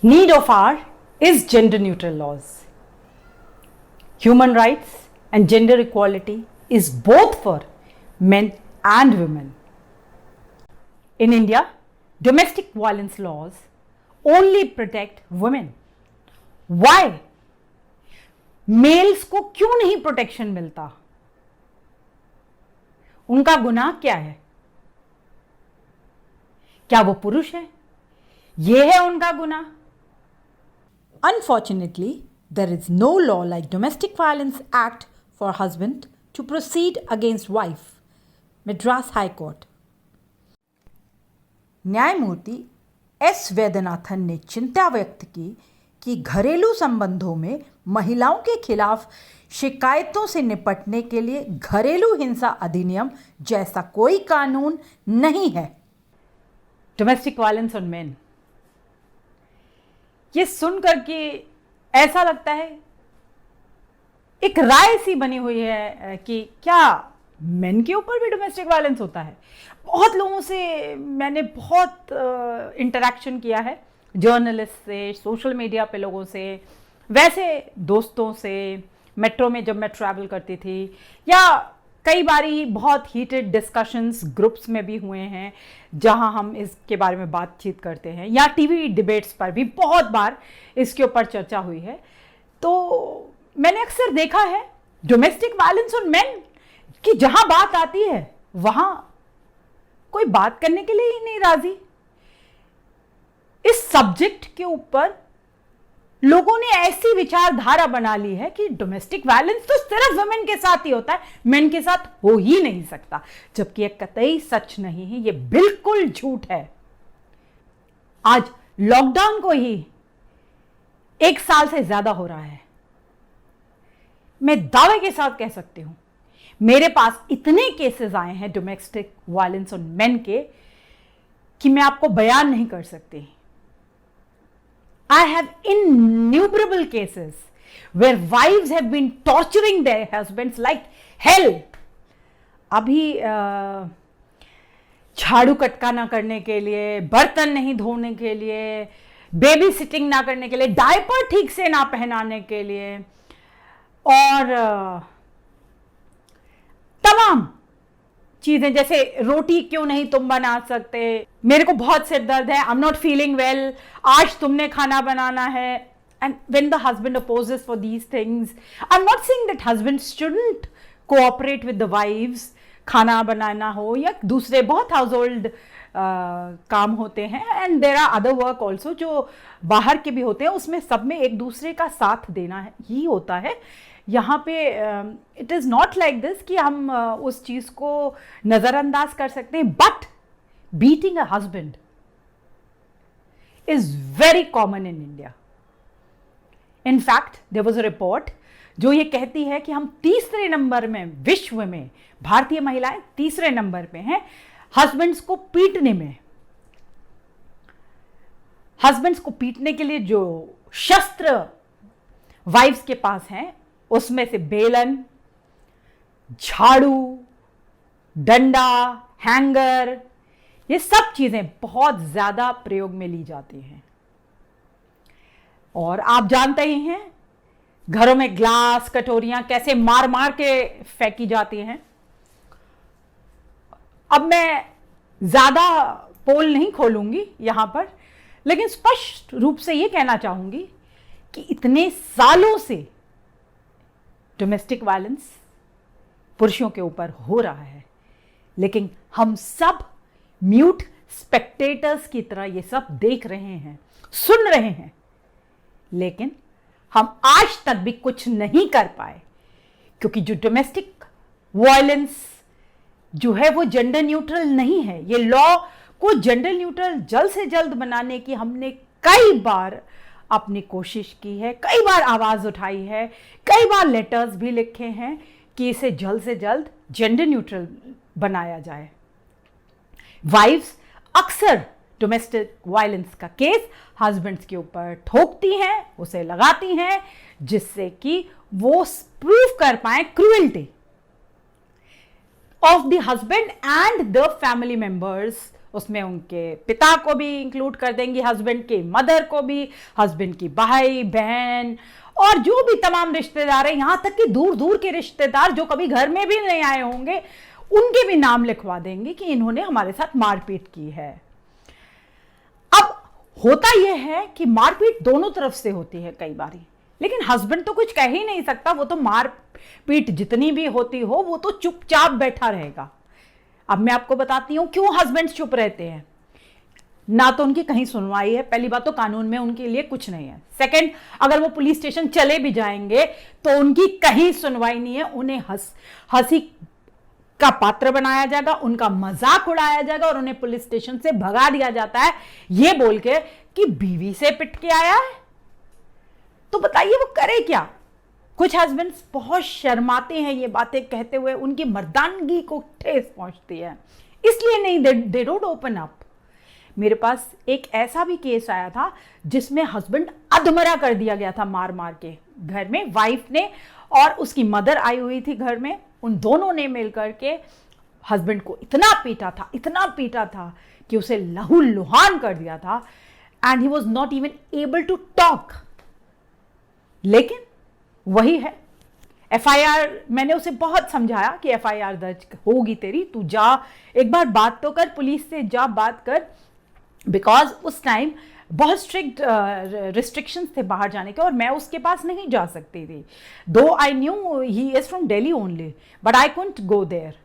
need of hour is gender neutral laws. Human rights and gender equality is both for men and women. In India, domestic violence laws only protect women. Why? Males को क्यों नहीं protection मिलता? उनका गुनाह क्या है? क्या वो पुरुष है? ये है उनका गुनाह? Unfortunately, there is no law like Domestic Violence Act for husband to proceed against wife. Madras High Court. न्यायमूर्ति एस वैद्यनाथन ने चिंता व्यक्त की कि घरेलू संबंधों में महिलाओं के खिलाफ शिकायतों से निपटने के लिए घरेलू हिंसा अधिनियम जैसा कोई कानून नहीं है. डोमेस्टिक वायलेंस ऑन मेन, ये सुनकर के ऐसा लगता है एक राय सी बनी हुई है कि क्या मेन के ऊपर भी डोमेस्टिक वायलेंस होता है. बहुत लोगों से मैंने बहुत इंटरेक्शन किया है, जर्नलिस्ट से, सोशल मीडिया पे लोगों से, वैसे दोस्तों से, मेट्रो में जब मैं ट्रैवल करती थी, या कई बारी बहुत हीटेड डिस्कशंस ग्रुप्स में भी हुए हैं जहां हम इसके बारे में बातचीत करते हैं, या टीवी डिबेट्स पर भी बहुत बार इसके ऊपर चर्चा हुई है. तो मैंने अक्सर देखा है डोमेस्टिक वायलेंस ऑन मेन कि जहां बात आती है वहां कोई बात करने के लिए ही नहीं राजी. इस सब्जेक्ट के ऊपर लोगों ने ऐसी विचारधारा बना ली है कि डोमेस्टिक वायलेंस तो सिर्फ वुमेन के साथ ही होता है, मेन के साथ हो ही नहीं सकता, जबकि यह कतई सच नहीं है, यह बिल्कुल झूठ है. आज लॉकडाउन को ही 1 साल से ज्यादा हो रहा है. मैं दावे के साथ कह सकती हूं मेरे पास इतने केसेस आए हैं डोमेस्टिक वायलेंस ऑन मेन के कि मैं आपको बयान नहीं कर सकती. I have innumerable cases where wives have been torturing their husbands like hell. अभी झाड़ू कटका ना करने के लिए, बर्तन नहीं धोने के लिए, बेबी सिटिंग ना करने के लिए, डायपर ठीक से ना पहनाने के लिए, और तमाम चीजें, जैसे रोटी क्यों नहीं तुम बना सकते, मेरे को बहुत सिर दर्द है, I am not feeling well, आज तुमने खाना बनाना है. And when the husband opposes for these things, I am not saying that husband shouldn't cooperate with the wives, खाना बनाना हो या दूसरे बहुत हाउस होल्ड काम होते हैं, and there are other work also जो बाहर के भी होते हैं, उसमें सब में एक दूसरे का साथ देना ही होता है. यहाँ पे it is not like this कि हम उस चीज़ को नज़रअंदाज कर सकते हैं. But beating a husband is very common in India. In fact there was a report जो ये कहती है कि हम तीसरे नंबर में, विश्व में भारतीय महिलाएं तीसरे नंबर पे हैं हस्बैंड्स को पीटने में. हस्बैंड्स को पीटने के लिए जो शस्त्र वाइफ्स के पास हैं उसमें से बेलन, झाड़ू, डंडा, हैंगर, ये सब चीजें बहुत ज्यादा प्रयोग में ली जाती हैं. और आप जानते ही हैं घरों में ग्लास, कटोरियां कैसे मार मार के फेंकी जाती हैं. अब मैं ज्यादा पोल नहीं खोलूंगी यहां पर, लेकिन स्पष्ट रूप से यह कहना चाहूंगी कि इतने सालों से डोमेस्टिक वायलेंस पुरुषों के ऊपर हो रहा है, लेकिन हम सब म्यूट स्पेक्टेटर्स की तरह ये सब देख रहे हैं, सुन रहे हैं, लेकिन हम आज तक भी कुछ नहीं कर पाए, क्योंकि जो डोमेस्टिक वायलेंस जो है वो जेंडर न्यूट्रल नहीं है. ये लॉ को जेंडर न्यूट्रल जल्द से जल्द बनाने की हमने कई बार अपनी कोशिश की है, कई बार आवाज उठाई है, कई बार लेटर्स भी लिखे हैं कि इसे जल्द से जल्द जेंडर न्यूट्रल बनाया जाए. वाइफ्स अक्सर डोमेस्टिक वायलेंस का केस हस्बैंड्स के ऊपर ठोकती हैं, उसे लगाती हैं, जिससे कि वो प्रूव कर पाए cruelty. Of the husband and the family members, उसमें उनके पिता को भी इंक्लूड कर देंगी, हस्बैंड के मदर को भी, हस्बैंड की भाई बहन और जो भी तमाम रिश्तेदार हैं, यहां तक कि दूर दूर के रिश्तेदार जो कभी घर में भी नहीं आए होंगे, उनके भी नाम लिखवा देंगे कि इन्होंने हमारे साथ मारपीट की है। अब होता यह है कि मारपीट दोनों तरफ से होती है कई बारी, लेकिन हस्बैंड तो कुछ कह ही नहीं सकता, वो तो मारपीट जितनी भी होती हो वो तो चुपचाप बैठा रहेगा। अब मैं आपको बताती हूं क्यों हस्बैंड चुप रहते हैं। ना तो उनकी कहीं सुनवाई है, पहली बात तो कानून में उनके लिए कुछ नहीं है। सेकंड, अगर वो पुलिस स्टेशन चले भी जाएंगे तो उनकी कहीं सुनवाई नहीं है, उन्हें हंसी का पात्र बनाया जाएगा, उनका मजाक उड़ाया जाएगा और उन्हें पुलिस स्टेशन से भगा दिया जाता है ये बोल के कि बीवी से पिट के आया है। तो बताइए वो करे क्या। कुछ हस्बैंड्स बहुत शर्माते हैं ये बातें कहते हुए, उनकी मर्दानगी को ठेस पहुंचती है, इसलिए नहीं दे डोंट ओपन अप। मेरे पास एक ऐसा भी केस आया था जिसमें हस्बैंड अधमरा कर दिया गया था मार मार के घर में, वाइफ ने और उसकी मदर आई हुई थी घर में, उन दोनों ने मिलकर के हस्बैंड को इतना पीटा था कि उसे लहूलुहान कर दिया था and he was not even able to talk. लेकिन वही है, एफआईआर, मैंने उसे बहुत समझाया कि एफआईआर दर्ज होगी तेरी, तू जा एक बार बात तो कर, पुलिस से जा बात कर, बिकॉज उस टाइम बहुत स्ट्रिक्ट रिस्ट्रिक्शंस थे बाहर जाने के और मैं उसके पास नहीं जा सकती थी। Though I knew he is from Delhi only but I couldn't go there,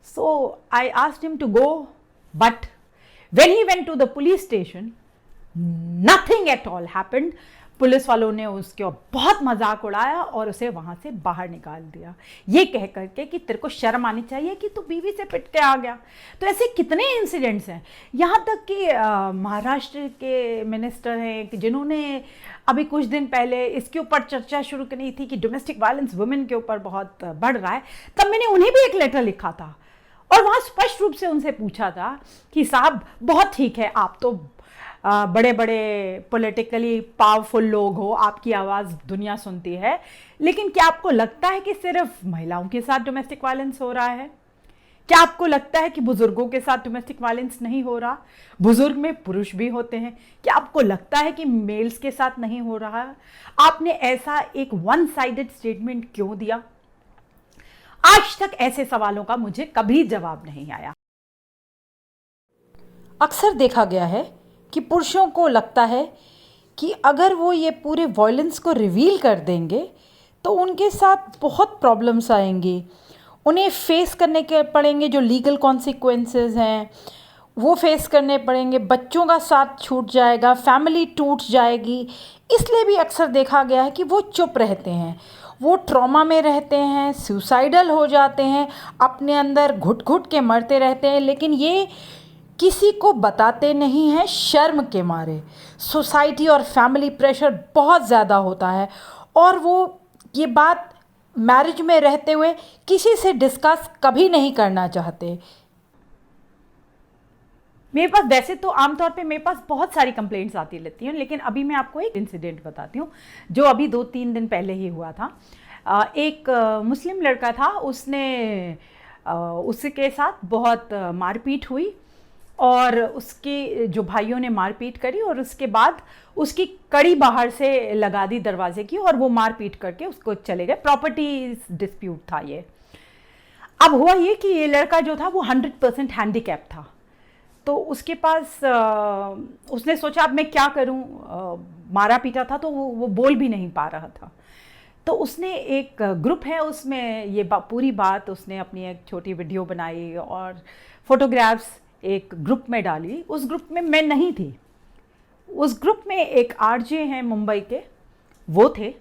so I asked him to go, but when he went to the police station nothing at all happened. Police वालों ने उसके बहुत मजाक उड़ाया और उसे वहां से बाहर निकाल दिया, ये कह करके कि तेरे को शर्म आनी चाहिए कि तू बीवी से पिट के आ गया। तो ऐसे कितने इंसिडेंट्स हैं, यहाँ तक कि महाराष्ट्र के मिनिस्टर हैं कि जिन्होंने अभी कुछ दिन पहले इसके ऊपर चर्चा शुरू करी थी कि डोमेस्टिक वायलेंस वुमेन के ऊपर बहुत बढ़ रहा है, तब मैंने उन्हें भी एक लेटर लिखा था और वहाँ स्पष्ट रूप से उनसे पूछा था कि साहब बहुत ठीक है, आप तो बड़े बड़े पॉलिटिकली पावरफुल लोग हो, आपकी आवाज़ दुनिया सुनती है, लेकिन क्या आपको लगता है कि सिर्फ महिलाओं के साथ डोमेस्टिक वायलेंस हो रहा है? क्या आपको लगता है कि बुजुर्गों के साथ डोमेस्टिक वायलेंस नहीं हो रहा? बुजुर्ग में पुरुष भी होते हैं, क्या आपको लगता है कि मेल्स के साथ नहीं हो रहा? आपने ऐसा एक वन साइडेड स्टेटमेंट क्यों दिया? आज तक ऐसे सवालों का मुझे कभी जवाब नहीं आया। अक्सर देखा गया है कि पुरुषों को लगता है कि अगर वो ये पूरे वॉयलेंस को रिवील कर देंगे तो उनके साथ बहुत प्रॉब्लम्स आएंगी, उन्हें फेस करने के पड़ेंगे, जो लीगल कॉन्सिक्वेंसेस हैं वो फेस करने पड़ेंगे, बच्चों का साथ छूट जाएगा, फैमिली टूट जाएगी। इसलिए भी अक्सर देखा गया है कि वो चुप रहते हैं, वो ट्रॉमा में रहते हैं, सुसाइडल हो जाते हैं, अपने अंदर घुट घुट के मरते रहते हैं, लेकिन ये किसी को बताते नहीं हैं शर्म के मारे। सोसाइटी और फैमिली प्रेशर बहुत ज़्यादा होता है और वो ये बात मैरिज में रहते हुए किसी से डिस्कस कभी नहीं करना चाहते। मेरे पास वैसे तो आमतौर पे मेरे पास बहुत सारी कंप्लेंट्स आती रहती हैं, लेकिन अभी मैं आपको एक इंसिडेंट बताती हूँ जो अभी 2-3 दिन पहले ही हुआ था। एक मुस्लिम लड़का था, उसके साथ बहुत मारपीट हुई और उसके जो भाइयों ने मारपीट करी और उसके बाद उसकी कड़ी बाहर से लगा दी दरवाजे की और वो मारपीट करके उसको चले गए। प्रॉपर्टी डिस्प्यूट था ये। अब हुआ ये कि ये लड़का जो था वो 100% हैंडीकैप था, तो उसके पास उसने सोचा अब मैं क्या करूं, मारा पीटा था तो वो बोल भी नहीं पा रहा था। तो उसने एक ग्रुप है उसमें ये पूरी बात उसने अपनी एक छोटी वीडियो बनाई और फोटोग्राफ्स एक ग्रुप में डाली। उस ग्रुप में मैं नहीं थी, उस ग्रुप में एक आरजे हैं मुंबई के, वो थे।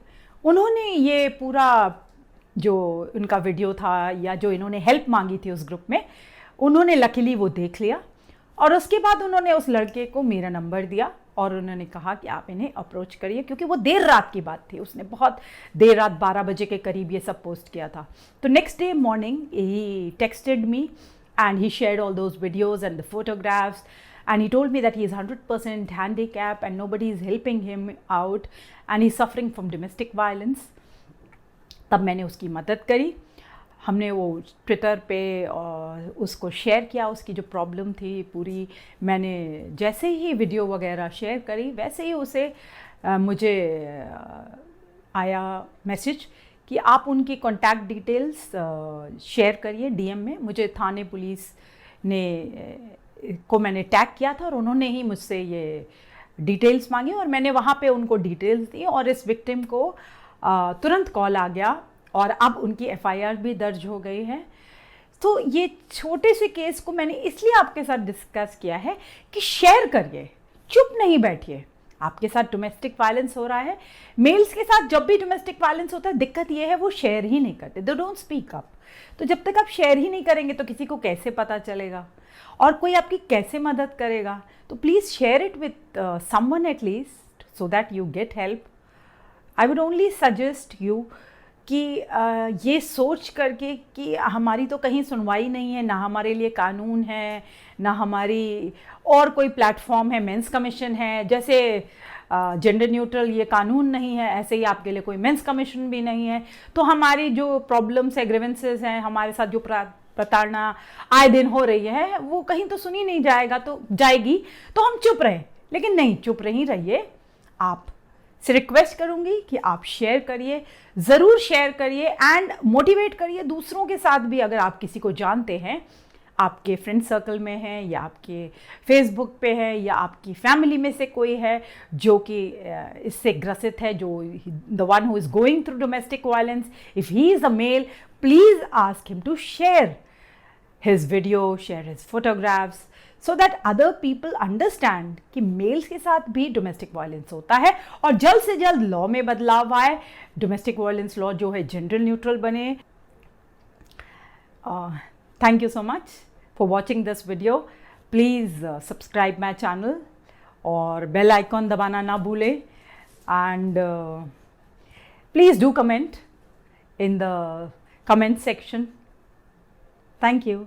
उन्होंने ये पूरा जो उनका वीडियो था या जो इन्होंने हेल्प मांगी थी उस ग्रुप में, उन्होंने लकीली वो देख लिया और उसके बाद उन्होंने उस लड़के को मेरा नंबर दिया और उन्होंने कहा कि आप इन्हें अप्रोच करिए, क्योंकि वो देर रात की बात थी, उसने बहुत देर रात 12 बजे के करीब ये सब पोस्ट किया था। तो next day morning he texted me and he shared all those videos and the photographs and he told me that he is 100% handicapped and nobody is helping him out and he's suffering from domestic violence. तब मैंने उसकी मदद करी। हमने वो Twitter पे उसको share किया, उसकी जो प्रॉब्लम थी पूरी। मैंने जैसे ही वीडियो वगैरह शेयर करी वैसे ही उसे मुझे आया मैसेज कि आप उनकी कॉन्टैक्ट डिटेल्स शेयर करिए डीएम में। मुझे थाने पुलिस ने को मैंने टैग किया था और उन्होंने ही मुझसे ये डिटेल्स मांगी और मैंने वहाँ पे उनको डिटेल्स दी और इस विक्टिम को तुरंत कॉल आ गया और अब उनकी एफआईआर भी दर्ज हो गई है। तो ये छोटे से केस को मैंने इसलिए आपके साथ डिस्कस किया है कि शेयर करिए, चुप नहीं बैठिए। आपके साथ डोमेस्टिक वायलेंस हो रहा है, मेल्स के साथ जब भी डोमेस्टिक वायलेंस होता है दिक्कत ये है वो शेयर ही नहीं करते, दे डोंट स्पीक अप। तो जब तक आप शेयर ही नहीं करेंगे तो किसी को कैसे पता चलेगा और कोई आपकी कैसे मदद करेगा? तो please share it with someone at least so that you get help. I would only suggest you कि ये सोच करके कि हमारी तो कहीं सुनवाई नहीं है, ना हमारे लिए कानून है, ना हमारी और कोई प्लेटफॉर्म है, मेंस कमीशन है। जैसे जेंडर न्यूट्रल ये कानून नहीं है, ऐसे ही आपके लिए कोई मेंस कमीशन भी नहीं है। तो हमारी जो प्रॉब्लम्स है, ग्रीवेंसेस हैं, हमारे साथ जो प्रताड़ना आए दिन हो रही है वो कहीं तो सुनी नहीं जाएगी तो हम चुप रहें। लेकिन नहीं, चुप नहीं रहिए। आप से रिक्वेस्ट करूंगी कि आप शेयर करिए, ज़रूर शेयर करिए एंड मोटिवेट करिए दूसरों के साथ भी। अगर आप किसी को जानते हैं, आपके फ्रेंड सर्कल में है या आपके फेसबुक पे है या आपकी फैमिली में से कोई है जो कि इससे ग्रसित है, जो the one who is going through domestic violence, if he is a male, please ask him to share his video, share his photographs so that other people understand कि मेल्स के साथ भी डोमेस्टिक वायलेंस होता है और जल्द से जल्द लॉ में बदलाव आए, डोमेस्टिक वायलेंस लॉ जो है जेंडर न्यूट्रल बने। Thank you so much for watching this video. Please subscribe my channel और बेल आइकॉन दबाना ना भूलें and please do comment in the comment section. Thank you.